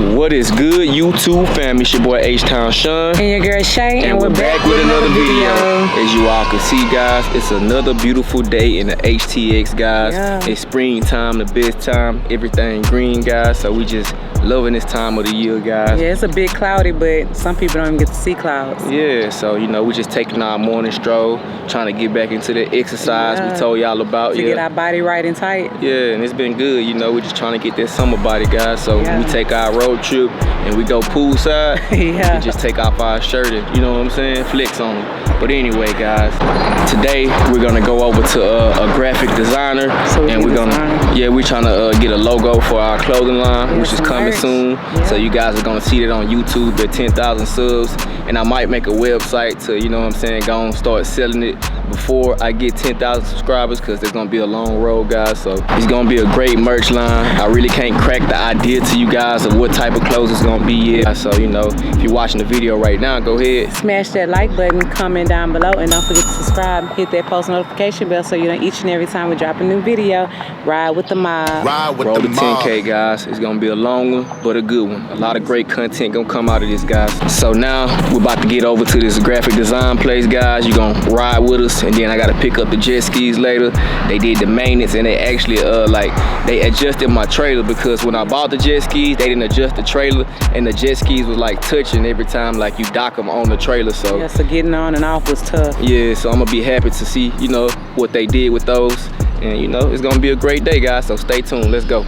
What is good, YouTube family? It's your boy H-Town Sean. And your girl Shay. And we're back with another video. As you all can see, guys, it's another beautiful day in the HTX, guys. Yeah. It's springtime, the best time. Everything green, guys. So we just loving this time of the year, guys. Yeah, it's a bit cloudy, but some people don't even get to see clouds. Yeah, so you know, we just taking our morning stroll, trying to get back into the exercise we told y'all about. To get our body right and tight. Yeah, and it's been good. You know, we're just trying to get that summer body, guys. So we take our road trip and we go poolside. We just take off our shirt and, you know what I'm saying, flex on them. But anyway, guys, today we're gonna go over to a graphic designer, and we're trying to get a logo for our clothing line, which is coming soon. So you guys are gonna see it on YouTube at 10,000 subs, and I might make a website to, you know what I'm saying, go and start selling it before I get 10,000 subscribers, because there's gonna be a long road, guys. So it's gonna be a great merch line. I really can't crack the idea to you guys of what type of clothes it's gonna be yet. So, you know, if you're watching the video right now, go ahead, smash that like button, comment down below, and don't forget to subscribe. Hit that post notification bell so you know each and every time we drop a new video. Ride with the mob. Ride with the mob. 10K, guys. It's gonna be a long one, but a good one. A lot of great content gonna come out of this, guys. So now we're about to get over to this graphic design place, guys. You're gonna ride with us, and then I gotta pick up the jet skis later. They did the maintenance, and they actually they adjusted my trailer, because when I bought the jet skis, they didn't adjust the trailer, and the jet skis was like touching every time like you dock them on the trailer. So yeah, so getting on and off was tough. Yeah, so I'm gonna be happy to see, you know, what they did with those, and you know, it's gonna be a great day, guys. So stay tuned. Let's go.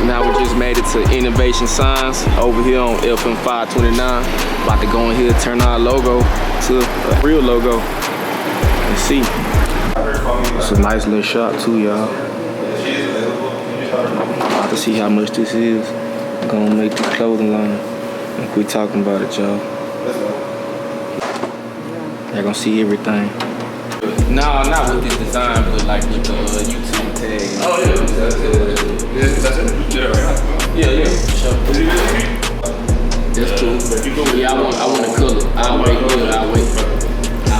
Now we just made it to Innovation Signs over here on FM 529. About to go in here, turn our logo to a real logo. Let's see. It's a nice little shop too, y'all. About to see how much this is. Gonna make the clothing line and quit talking about it, y'all. They're gonna see everything. No, not with this design, but like with the YouTube tag. Oh yeah, that's it. Yeah, sure. That's cool. Yeah, I want the color. I'll wait. I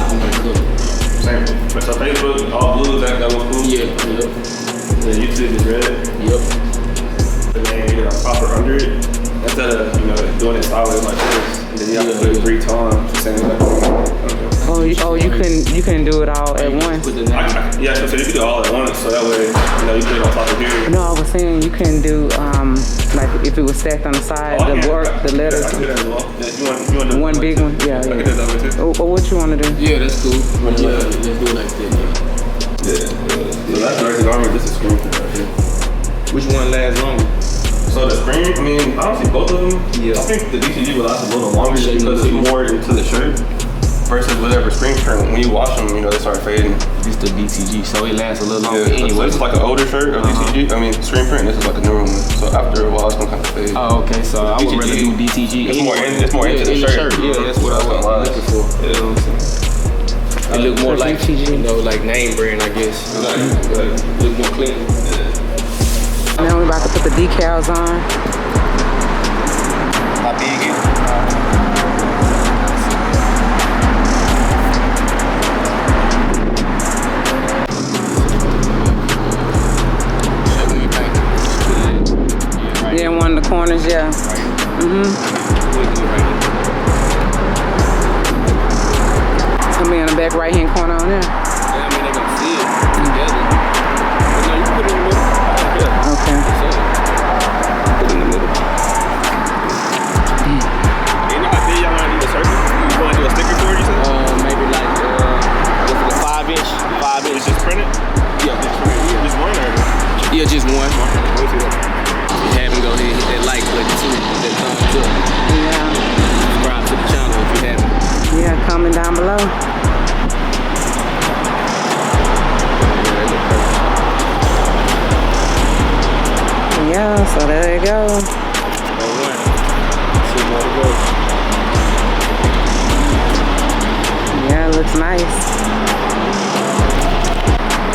want the color. Same. But so Facebook, all blues, that was cool? Yeah, The YouTube is red? Yep. And then you get a proper under it. Instead of, you know, doing it sideways like this, and then you have to put it 3 times. You couldn't do it all at once. Yeah, so you can do it all at once, so that way, you know, you put it on top of here. No, I was saying you couldn't do like if it was stacked on the side, the letters. I can do that as well. You want one big one? Yeah. I can do that way too. What you want to do? Yeah, that's cool. Let's do it like that. Yeah. So that's the rest garment. This is screen print right here. Which one lasts longer? So the screen, I mean, I don't see both of them. Yeah. I think the DCG will last a little longer because it's more into the shirt versus whatever screen print. When you wash them, you know, they start fading. This is the DCG, so it lasts a little longer anyway. So this is like an older shirt of DCG. I mean, screen print. This is like a newer one. So after a while, it's gonna kind of fade. Oh, okay. So I would rather do DCG. It's more into the shirt. Yeah, that's what I was looking for. You know what I'm saying? It look more like, you know, like name brand, I guess. Look more clean. Now we're about to put the decals on. How big is it? Yeah, one of the corners, yeah. It's gonna be in the back right hand corner on there. Yeah, I mean, they gonna see it together. But no, you put it in the middle. Yeah. Okay. Put it in the middle. You know how big y'all want to do the circle? You want to do a sticker for it, you said? Maybe like, what's it, a 5-inch? 5-inch. It's just printed? Yeah, just printed. Yeah. Just one or? Yeah, just one. Let me see that. You have him go ahead and hit that like button too. That thumbs up. Yeah. Subscribe to the channel if you haven't. Yeah, comment down below. Yeah, so there you go. Yeah, it looks nice.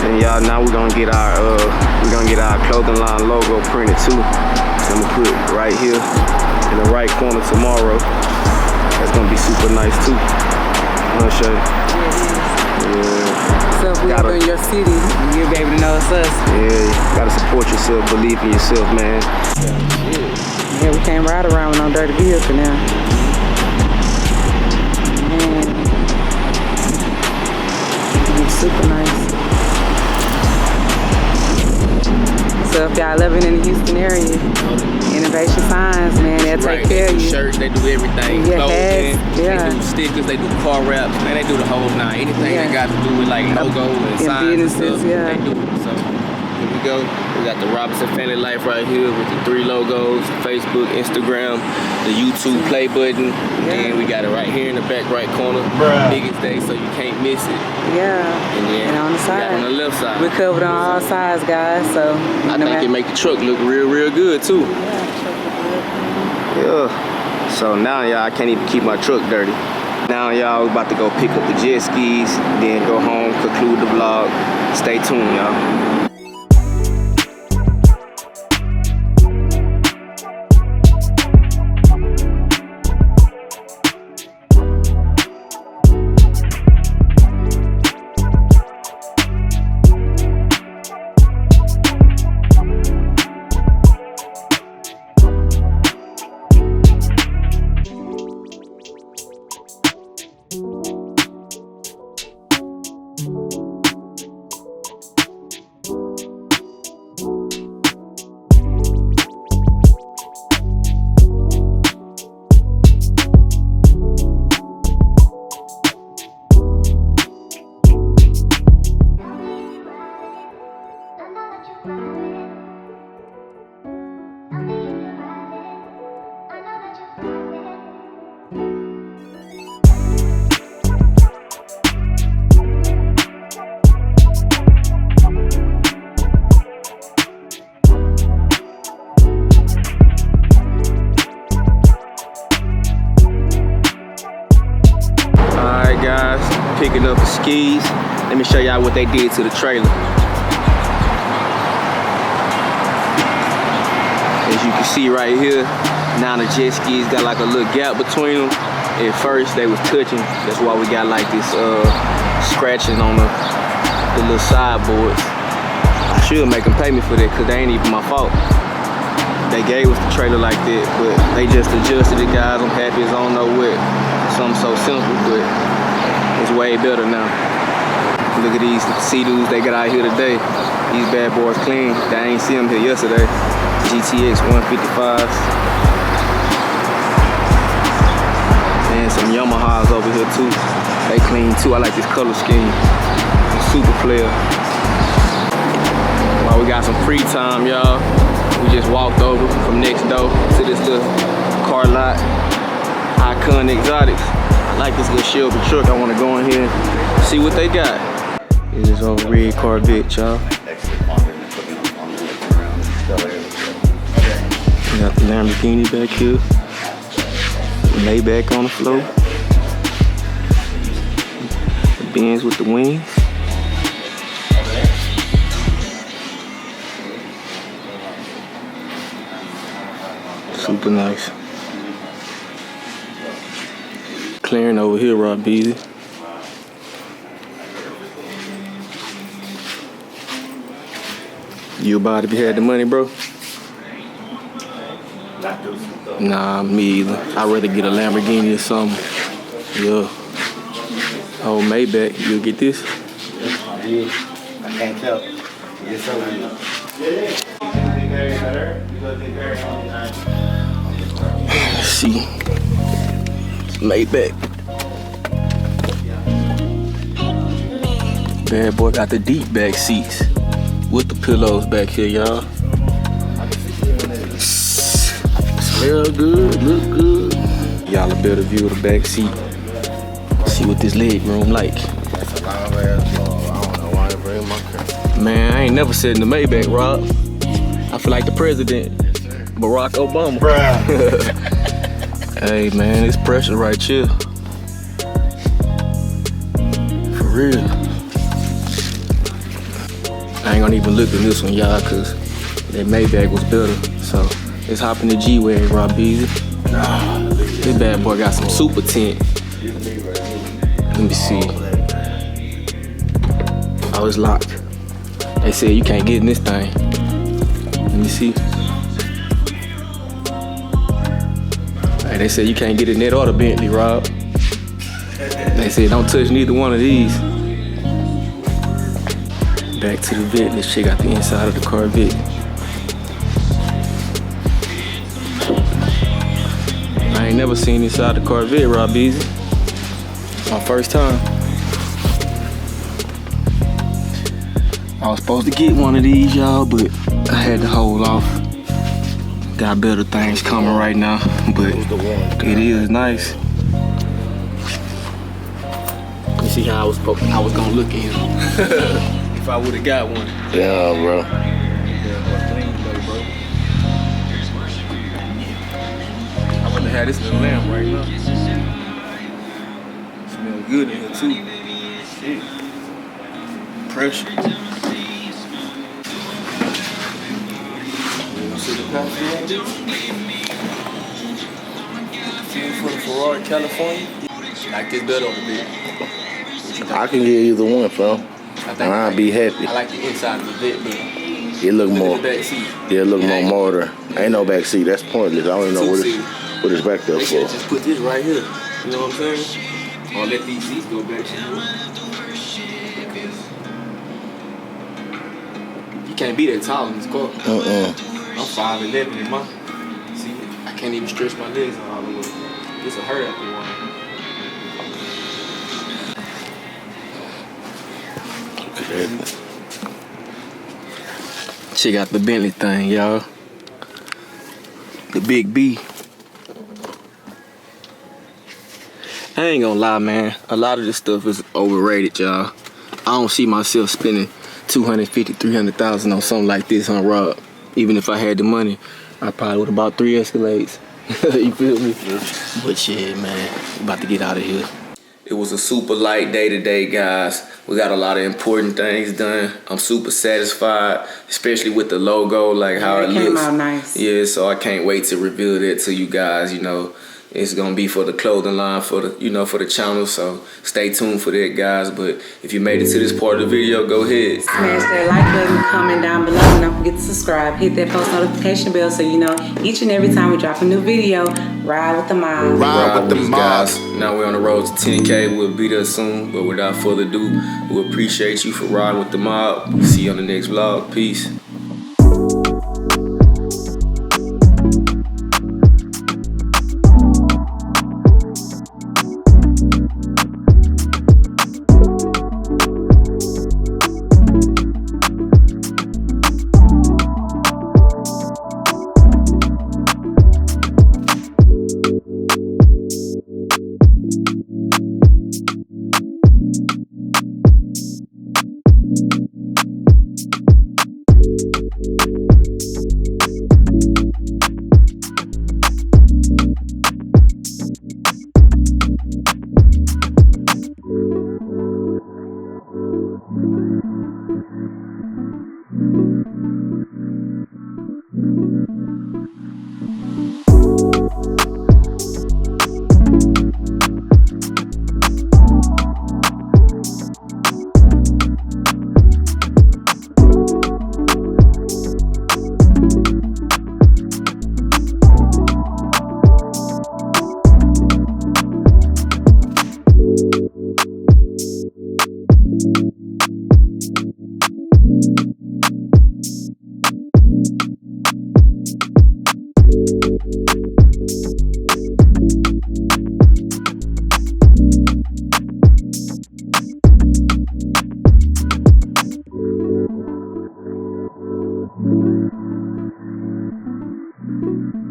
And y'all, now we're gonna get our clothing line logo printed too. So I'm gonna put it right here in the right corner tomorrow. That's gonna be super nice too. I'm gonna show you. Yeah. So if we ever in your city, you'll be able to know it's us. Yeah, gotta support support yourself, believe in yourself, man. Yeah, we can't ride around with no dirty vehicle now. Man. It's super nice. So if y'all living in the Houston area, Innovation Signs, man, they'll take care of you. They do shirts, they do everything. Yeah, clothing, yeah. They do stickers, they do car wraps, man, they do the whole nine. Anything that got to do with like logos and signs and stuff, they do it. So here we go. We got the Robinson Family Life right here with the 3 logos: Facebook, Instagram, the YouTube play button. And we got it right here in the back right corner. Biggest day, so you can't miss it. Yeah. And then on the side, on the left side, we're covered on all sides, guys. So I think it make the truck look real good too. Yeah. So now y'all, I can't even keep my truck dirty. Now y'all, we about to go pick up the jet skis, then go home, conclude the vlog. Stay tuned, y'all. Picking up the skis. Let me show y'all what they did to the trailer. As you can see right here, now the jet skis got like a little gap between them. At first they was touching. That's why we got like this scratching on the little sideboards. I should make them pay me for that because they ain't even my fault. They gave us the trailer like that, but they just adjusted it, guys. I'm happy as I don't know what. Something so simple, but it's way better now. Look at these Sea-Doos they got out here today. These bad boys clean. I ain't see them here yesterday. GTX 155s. And some Yamahas over here too. They clean too. I like this color scheme. Super player. While we got some free time, y'all, we just walked over from next door to this little car lot. Icon Exotics. I like this little Shelby truck. I want to go in here and see what they got. This is old red Corvette, y'all. We got the Lamborghini back here. Maybach on the floor. The Benz with the wings. Super nice. Clearing over here, Rob Beasley. You about if you had the money, bro? Nah, me either. I'd rather get a Lamborghini or something. Yeah. Oh, Maybach, you'll get this? I can't tell. Yes, sir. See. Maybach. Bad boy got the deep back seats with the pillows back here, y'all. Smell good, look good. Y'all a better view of the back seat. See what this leg room like. That's a long ass long. I don't know why I bring my car. Man, I ain't never sat in the Maybach, Rob. I feel like the president, Barack Obama. Bruh. Hey man, it's pressure right here. For real. I ain't gonna even look at this one, y'all, cause that Maybach was better. So let's hop in the G-Wagon, Rob Beasley. This bad boy got some super tint. Let me see. Oh, it's locked. They said you can't get in this thing. Let me see. Hey, they said you can't get in that or the Bentley, Rob. They said don't touch neither one of these. Back to the vet. Let's check out the inside of the Corvette. I ain't never seen inside the Corvette, Rob Easy. My first time. I was supposed to get one of these, y'all, but I had to hold off. Got better things coming right now, but it is nice. You see how I was gonna look at him if I would've got one. Yeah, bro. I wouldn't have had this little lamp right now. Smell good in here too. Shit. Pressure. For the Ferrari, California. Like this better on the bed. I can get either one, fam. And I'll be happy. I like the inside of the bed, but it look more. Back seat. Yeah, it look more modern. Ain't no back seat. That's pointless. I don't even know what it's back there they for. Just put this right here. You know what I'm saying? Or let these seats go back. You can't be that tall in this car. I'm 5'11" in my. See, I can't even stretch my legs all the way. It's a hurt after a while. Check out the Bentley thing, y'all. The Big B. I ain't gonna lie, man. A lot of this stuff is overrated, y'all. I don't see myself spending $250,000, $300,000 on something like this, huh, Rob? Even if I had the money, I probably would have bought 3 Escalades. You feel me? Yeah. But shit, man, we about to get out of here. It was a super light day today, guys. We got a lot of important things done. I'm super satisfied, especially with the logo, like how it looks. It came out nice. Yeah, so I can't wait to reveal that to you guys. You know, it's gonna be for the clothing line, for the for the channel. So stay tuned for that, guys. But if you made it to this part of the video, go ahead. Smash that like button, comment down below, and don't forget to subscribe. Hit that post notification bell so you know each and every time we drop a new video. Ride with the mob. Ride with the mob. Guys. Now we're on the road to 10K. We'll be there soon. But without further ado, we appreciate you for riding with the mob. See you on the next vlog. Peace.